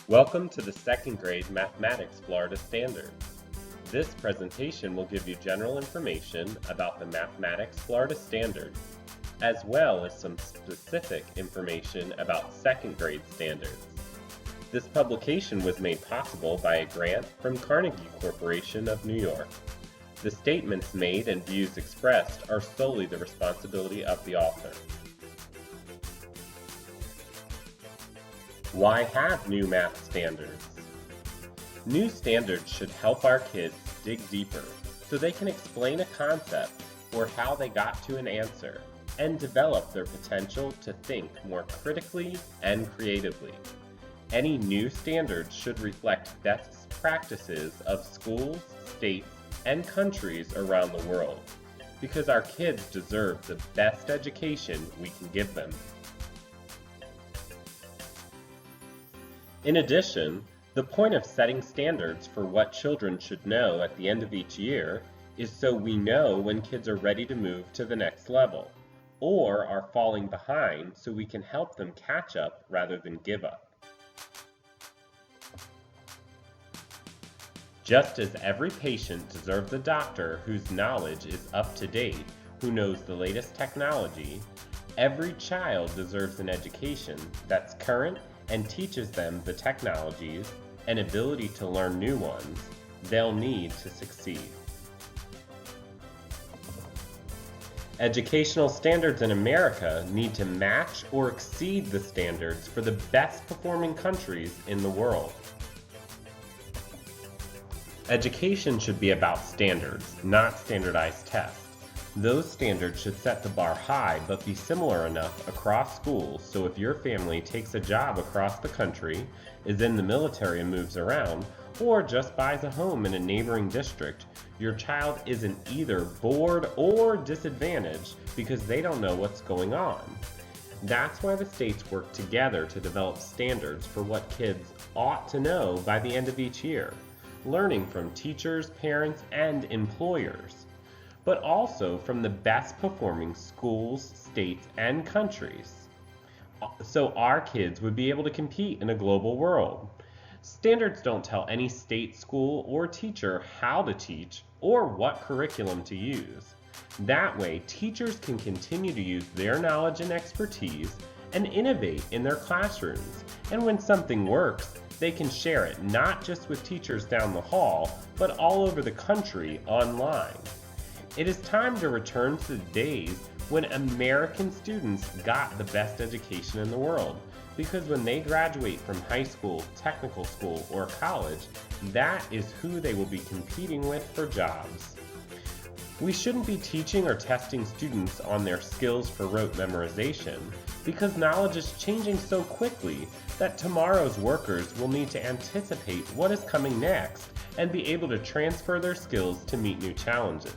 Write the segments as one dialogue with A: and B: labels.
A: Welcome to the second grade Mathematics Florida Standards. This presentation will give you general information about the Mathematics Florida Standards, as well as some specific information about second grade standards. This publication was made possible by a grant from Carnegie Corporation of New York. The statements made and views expressed are solely the responsibility of the author. Why have new math standards? New standards should help our kids dig deeper so they can explain a concept or how they got to an answer and develop their potential to think more critically and creatively. Any new standards should reflect best practices of schools, states, and countries around the world because our kids deserve the best education we can give them. In addition, the point of setting standards for what children should know at the end of each year is so we know when kids are ready to move to the next level, or are falling behind so we can help them catch up rather than give up. Just as every patient deserves a doctor whose knowledge is up to date, who knows the latest technology, every child deserves an education that's current and teaches them the technologies and ability to learn new ones they'll need to succeed. Educational standards in America need to match or exceed the standards for the best performing countries in the world. Education should be about standards, not standardized tests. Those standards should set the bar high but be similar enough across schools so if your family takes a job across the country, is in the military and moves around, or just buys a home in a neighboring district, your child isn't either bored or disadvantaged because they don't know what's going on. That's why the states work together to develop standards for what kids ought to know by the end of each year, learning from teachers, parents, and employers, but also from the best performing schools, states, and countries, so our kids would be able to compete in a global world. Standards don't tell any state, school, or teacher how to teach or what curriculum to use. That way, teachers can continue to use their knowledge and expertise and innovate in their classrooms. And when something works, they can share it not just with teachers down the hall, but all over the country online. It is time to return to the days when American students got the best education in the world, because when they graduate from high school, technical school, or college, that is who they will be competing with for jobs. We shouldn't be teaching or testing students on their skills for rote memorization, because knowledge is changing so quickly that tomorrow's workers will need to anticipate what is coming next and be able to transfer their skills to meet new challenges.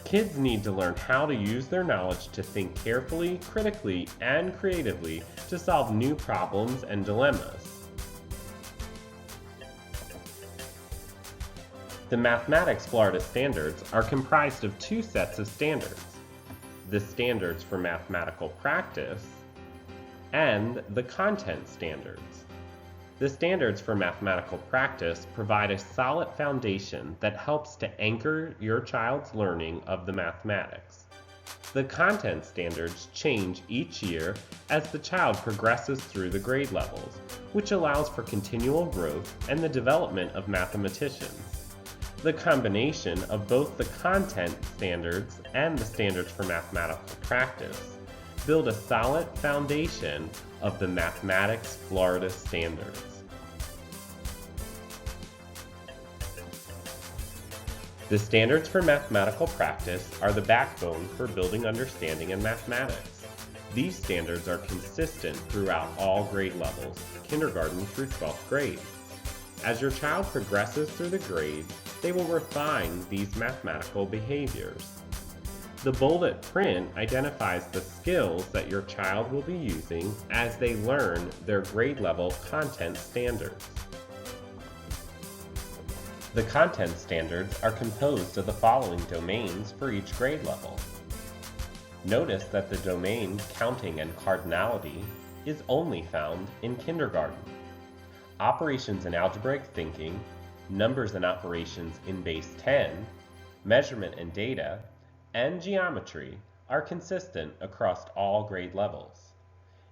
A: Kids need to learn how to use their knowledge to think carefully, critically, and creatively to solve new problems and dilemmas. The Mathematics Florida Standards are comprised of two sets of standards: the standards for mathematical practice and the content standards. The standards for mathematical practice provide a solid foundation that helps to anchor your child's learning of the mathematics. The content standards change each year as the child progresses through the grade levels, which allows for continual growth and the development of mathematicians. The combination of both the content standards and the standards for mathematical practice build a solid foundation of the Mathematics Florida Standards. The standards for mathematical practice are the backbone for building understanding in mathematics. These standards are consistent throughout all grade levels, kindergarten through 12th grade. As your child progresses through the grades, they will refine these mathematical behaviors. The bolded print identifies the skills that your child will be using as they learn their grade level content standards. The content standards are composed of the following domains for each grade level. Notice that the domain counting and cardinality is only found in kindergarten. operations in algebraic thinking, numbers and operations in base 10, measurement and data, and geometry are consistent across all grade levels.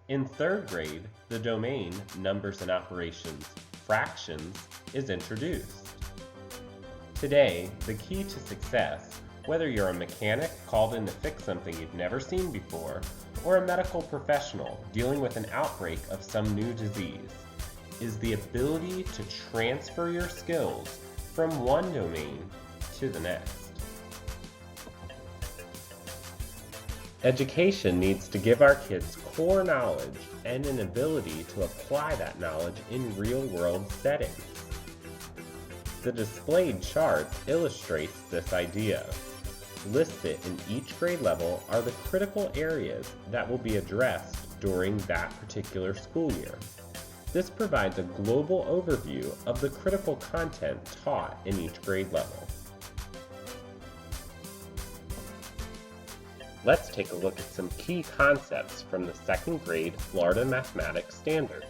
A: In 3rd grade, the domain numbers and operations, fractions, is introduced. Today, the key to success, whether you're a mechanic called in to fix something you've never seen before, or a medical professional dealing with an outbreak of some new disease, is the ability to transfer your skills from one domain to the next. Education needs to give our kids core knowledge and an ability to apply that knowledge in real-world settings. The displayed chart illustrates this idea. Listed in each grade level are the critical areas that will be addressed during that particular school year. This provides a global overview of the critical content taught in each grade level. Let's take a look at some key concepts from the 2nd grade Florida Mathematics Standards.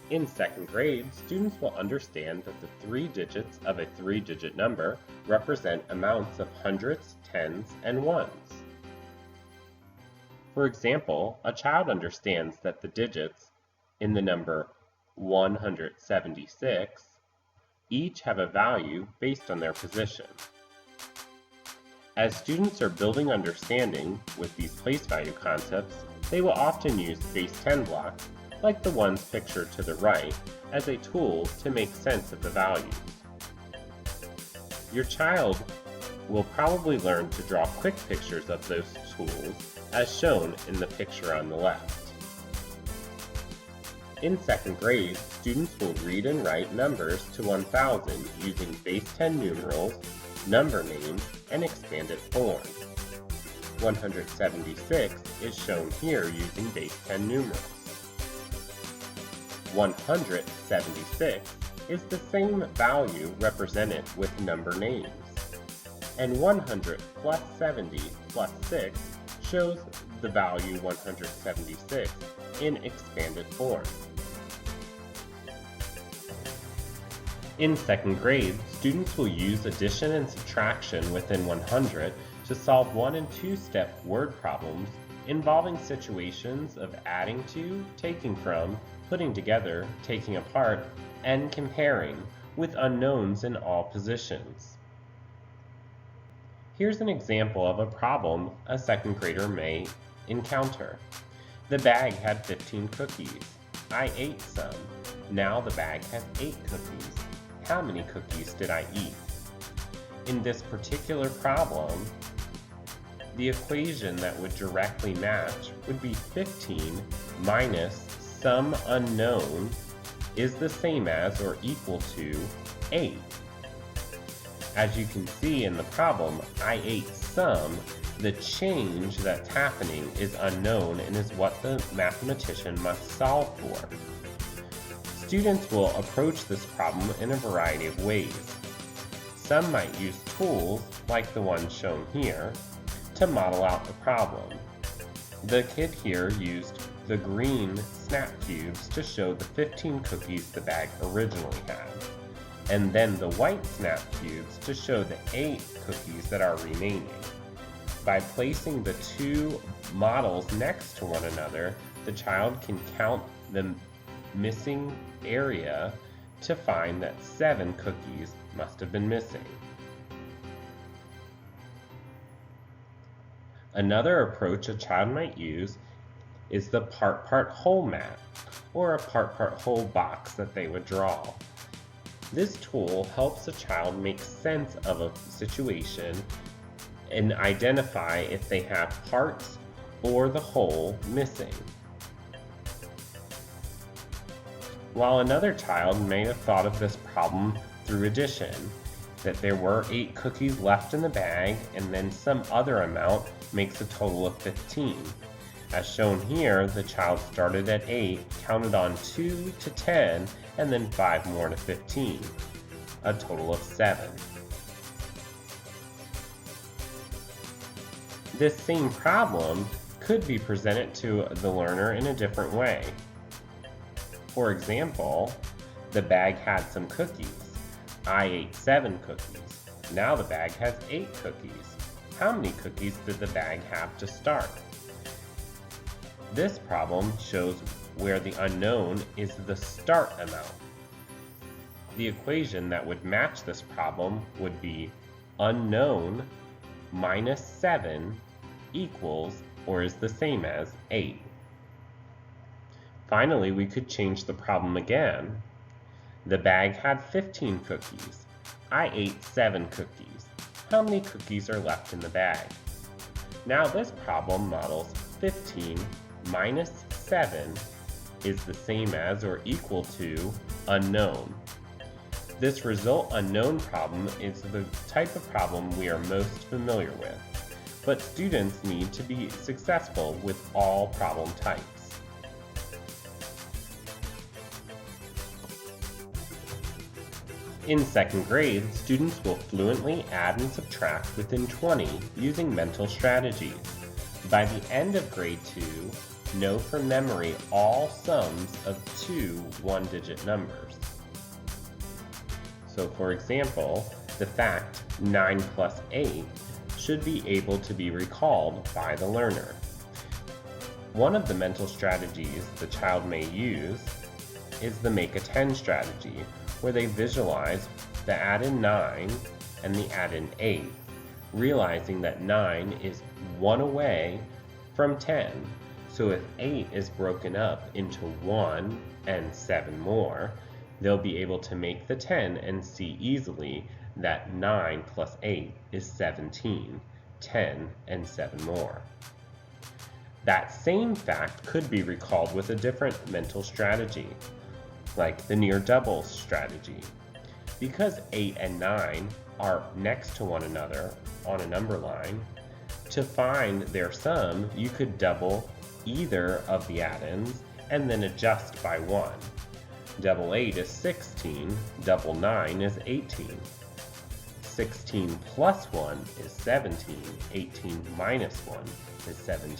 A: In 2nd grade, students will understand that the 3 digits of a 3-digit number represent amounts of hundreds, tens, and ones. For example, a child understands that the digits in the number 176 each have a value based on their position. As students are building understanding with these place value concepts, they will often use base 10 blocks, like the ones pictured to the right, as a tool to make sense of the values. Your child will probably learn to draw quick pictures of those tools, as shown in the picture on the left. In 2nd grade, students will read and write numbers to 1,000 using base 10 numerals, number names, and expanded form. 176 is shown here using base 10 numerals. 176 is the same value represented with number names. And 100 plus 70 plus 6 shows the value 176 in expanded form. In 2nd grade, students will use addition and subtraction within 100 to solve 1- and 2-step word problems involving situations of adding to, taking from, putting together, taking apart, and comparing with unknowns in all positions. Here's an example of a problem a 2nd grader may encounter. The bag had 15 cookies. I ate some. Now the bag has 8 cookies. How many cookies did I eat? In this particular problem, the equation that would directly match would be 15 minus some unknown is the same as or equal to 8. As you can see in the problem, I ate some. The change that's happening is unknown and is what the mathematician must solve for. Students will approach this problem in a variety of ways. Some might use tools, like the one shown here, to model out the problem. The kid here used the green snap cubes to show the 15 cookies the bag originally had, and then the white snap cubes to show the 8 cookies that are remaining. By placing the 2 models next to one another, the child can count the missing area to find that 7 cookies must have been missing. Another approach a child might use is the part-part whole mat, or a part-part whole box that they would draw. This tool helps a child make sense of a situation and identify if they have parts or the whole missing. While another child may have thought of this problem through addition, that there were 8 cookies left in the bag and then some other amount makes a total of 15. As shown here, the child started at 8, counted on 2 to 10, and then 5 more to 15, a total of 7. This same problem could be presented to the learner in a different way. For example, the bag had some cookies. I ate 7 cookies. Now the bag has 8 cookies. How many cookies did the bag have to start? This problem shows where the unknown is the start amount. The equation that would match this problem would be unknown minus 7 equals or is the same as 8. Finally, we could change the problem again. The bag had 15 cookies. I ate 7 cookies. How many cookies are left in the bag? Now this problem models 15 minus 7 is the same as or equal to unknown. This result unknown problem is the type of problem we are most familiar with, but students need to be successful with all problem types. In second grade, students will fluently add and subtract within 20 using mental strategies. By the end of grade 2, know from memory all sums of 2 one-digit numbers. So for example, the fact 9 plus 8 should be able to be recalled by the learner. One of the mental strategies the child may use is the make a 10 strategy, where they visualize the add-in 9 and the add-in 8, realizing that 9 is 1 away from 10. So if 8 is broken up into 1 and 7 more, they'll be able to make the 10 and see easily that 9 plus 8 is 17, 10 and 7 more. That same fact could be recalled with a different mental strategy, like the near double strategy. Because 8 and 9 are next to one another on a number line, to find their sum, you could double either of the add-ins and then adjust by 1. Double 8 is 16, double 9 is 18. 16 plus 1 is 17, 18 minus 1 is 17.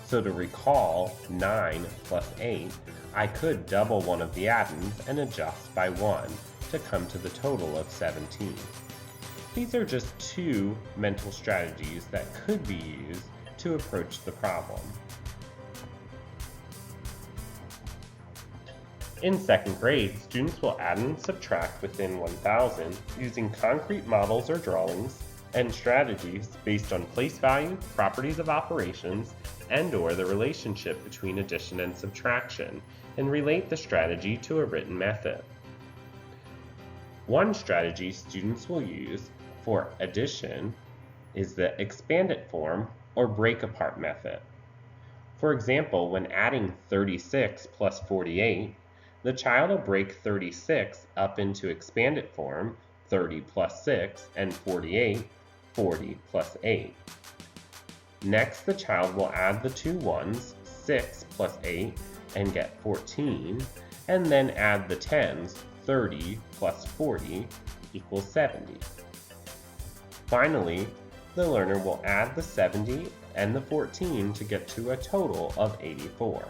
A: So to recall 9 plus 8, I could double one of the add-ins and adjust by 1 to come to the total of 17. These are just 2 mental strategies that could be used to approach the problem. In second grade, students will add and subtract within 1,000 using concrete models or drawings and strategies based on place value, properties of operations, and/or the relationship between addition and subtraction, and relate the strategy to a written method. One strategy students will use for addition is the expanded form or break apart method. For example, when adding 36 plus 48, the child will break 36 up into expanded form, 30 plus 6, and 48, 40 plus 8. Next, the child will add the 2 ones, 6 plus 8, and get 14, and then add the 10s, 30 plus 40 equals 70. Finally, the learner will add the 70 and the 14 to get to a total of 84.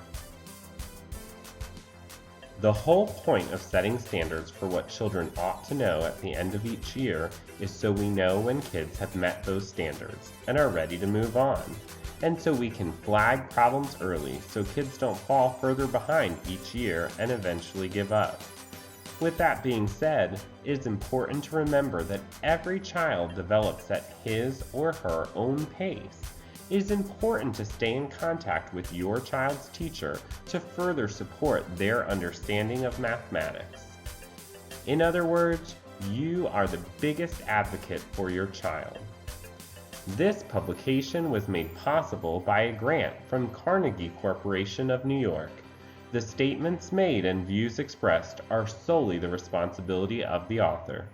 A: The whole point of setting standards for what children ought to know at the end of each year is so we know when kids have met those standards and are ready to move on, and so we can flag problems early so kids don't fall further behind each year and eventually give up. With that being said, it is important to remember that every child develops at his or her own pace. It is important to stay in contact with your child's teacher to further support their understanding of mathematics. In other words, you are the biggest advocate for your child. This publication was made possible by a grant from Carnegie Corporation of New York. The statements made and views expressed are solely the responsibility of the author.